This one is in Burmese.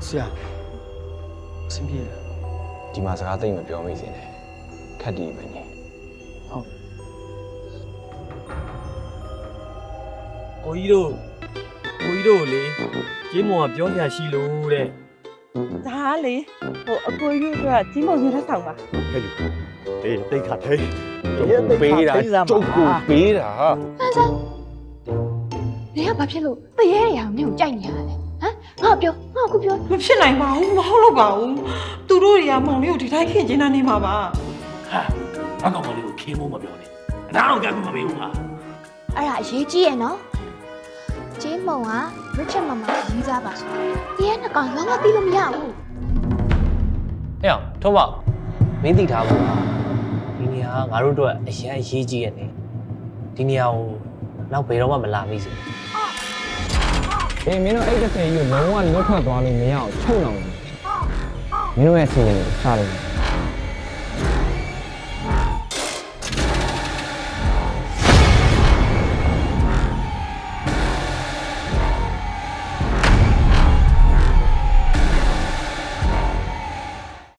ဆရာအဆင်ပြေလား ဒီမှာစကားသိမ့်မပြောမိစေနဲ့ခက်တီးပဲညင် ဟုတ် ကိုကြီးတို့လေကျင်းမောင်ကပြောပြရှိလို့တဲ့ ဒါလေအကိုရွတ်ကကြီးမုံရတဲ့ဆောင်ပါ ဟဲ့လူအေးတိတ်ခတ်ထဲ ပေးတာကျုပ်ကိုပေးတာ နေကဘာဖြစ်လို့တရေရအောင်နင့်ကိုကြိုက်နေရလဲဟမ်ငါပြောငါအခုပြော မဖြစ်နိုင်ပါဘူးမဟုတ်လို့ပါဘူးသူတို့တွေကမောင်လေးကိုဒီတိုင်းခင်ကျင်းနေမှာပါ ဟာငါကောင်မလေးကိုခင်းဖို့မပြောနဲ့အနာတော့ကြက်မပေးဘူးဟာ အဲ့ဒါအရေးကြီးရဲ့နော်ကျင်းမုံကရစ်ချက်မမရေးစားပါဆိုတရေနှစ်ကောင်လုံးဝသိလို့မရဘူး ဟဲ့အောင်ထုံးပါမင်းသိထားဖို့ဒီနေရာကငါတို့အတွက်အရင်အရေးကြီးရဲ့နေဒီနေရာကိုနောက်ဘယ်တော့မှမလာမိစေ အေးမင်းတို့အဲ့တစ်ဆယ်ကြီးကိုလုံးဝလွတ်ထွက်သွားလို့မရအောင်ချုပ်အောင်မင်းတို့ရဲ့စီရင်ကိုစလို့